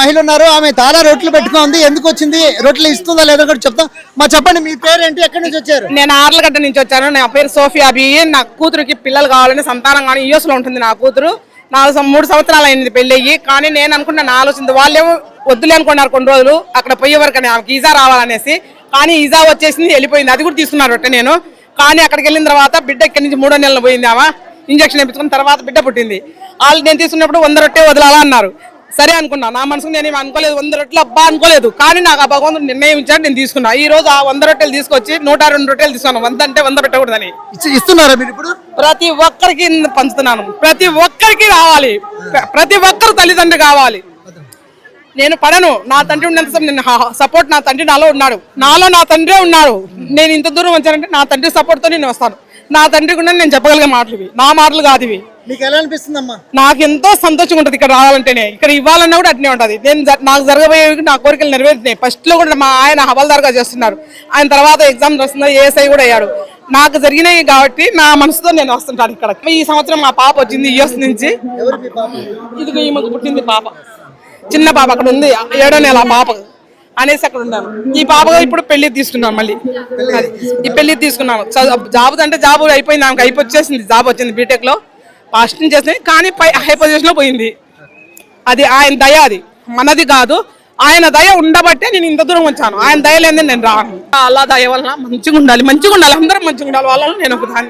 మహిళ ఉన్నారు. ఆమె తాళ రొట్టెలు పెట్టుకుంది. ఎందుకు వచ్చింది, రొట్టెలు ఇస్తుందా లేదో కూడా చెప్తాం. మా చెప్పండి, మీ పేరు ఏంటి, ఎక్కడి నుంచి వచ్చారు? నేను ఆర్లగడ్డ నుంచి వచ్చాను. నా పేరు సోఫియా బి. నా కూతురికి పిల్లలు కావాలని, సంతానం కానీ యూఎస్ లో ఉంటుంది నా కూతురు. 3 సంవత్సరాలు అయింది పెళ్ళయ్యి. కానీ నేను అనుకున్నాను, ఆలోచింది వాళ్ళేమో వద్దులే అనుకున్నారు కొన్ని రోజులు అక్కడ పోయే వరకు ఆమెకి ఈజా రావాలనేసి. కానీ ఈజా వచ్చేసింది, వెళ్ళిపోయింది. అది కూడా తీసుకున్నారు రొట్టె నేను. కానీ అక్కడికి వెళ్ళిన తర్వాత బిడ్డ ఇక్కడి నుంచి 3 నెలలు పోయింది. ఆమె ఇంజక్షన్ వేయించుకున్న తర్వాత బిడ్డ పుట్టింది. వాళ్ళు నేను తీసుకున్నప్పుడు 100 రొట్టె వదలాలా అన్నారు. సరే అనుకున్నా. నా మనసుకు నేను అనుకోలేదు, 100 రొట్టెలు అబ్బా అనుకోలేదు. కానీ నాకు ఆ భగవంతుడు నిర్ణయం ఇచ్చాడు, నేను తీసుకున్నా. ఈ రోజు ఆ 100 రొట్టెలు తీసుకొచ్చి 102 రొట్టెలు తీసుకున్నాను. 100 అంటే 100 పెట్టకూడదని ఇస్తున్నారా మీరు ఇప్పుడు? ప్రతి ఒక్కరికి పంచుతున్నాను. ప్రతి ఒక్కరికి రావాలి, ప్రతి ఒక్కరు తల్లిదండ్రి కావాలి. నేను పడను. నా తండ్రి ఉన్నంత నేను సపోర్ట్, నా తండ్రి నాలో ఉన్నాడు, నాలో నా తండ్రే ఉన్నాడు. నేను ఇంత దూరం వచ్చానంటే నా తండ్రి సపోర్ట్తో నేను వస్తాను. నా తండ్రికి ఉన్న నేను చెప్పగలిగే మాటలు ఇవి, నా మాటలు కాదు ఇవి. మీకు ఎలా అనిపిస్తుందమ్మా? నాకు ఎంతో సంతోషంగా ఉంటుంది ఇక్కడ రావాలంటేనే. ఇక్కడ ఇవ్వాలన్నా కూడా అట్నే ఉంటుంది. నేను నాకు జరగబోయే నా కోరికలు నెరవేరుతున్నాయి. ఫస్ట్ లో కూడా మా ఆయన హవాల్దార్గా చేస్తున్నారు. ఆయన తర్వాత ఎగ్జామ్ రాస్తున్నారు, ఏఎస్ఐ కూడా అయ్యాడు. నాకు జరిగినాయి కాబట్టి నా మనసుతో నేను వస్తుంటాను ఇక్కడ. ఈ సంవత్సరం మా పాప వచ్చింది యూఎస్ నుంచి. ఇది ఈమెకు పుట్టింది పాప, చిన్న పాప అక్కడ ఉంది, 7వ నెల పాప అనేసి అక్కడ ఉన్నాను. ఈ పాపగా ఇప్పుడు పెళ్లి తీసుకున్నాను. మళ్ళీ ఈ పెళ్లి తీసుకున్నాను. జాబ్ అంటే జాబ్ అయిపోయింది, ఆమెకు అయిపోయింది, జాబ్ వచ్చింది బీటెక్ లో ఫస్ట్ చేసింది. కానీ హై పొజిషన్ లో పోయింది. అది ఆయన దయ, అది మనది కాదు. ఆయన దయ ఉండబట్టే నేను ఇంత దూరం వచ్చాను. ఆయన దయ లేదని నేను రాను. అలా దయ వల్ల మంచిగా ఉండాలి, అందరం మంచిగా ఉండాలి. వాళ్ళలో నేను ఒక దాన్ని.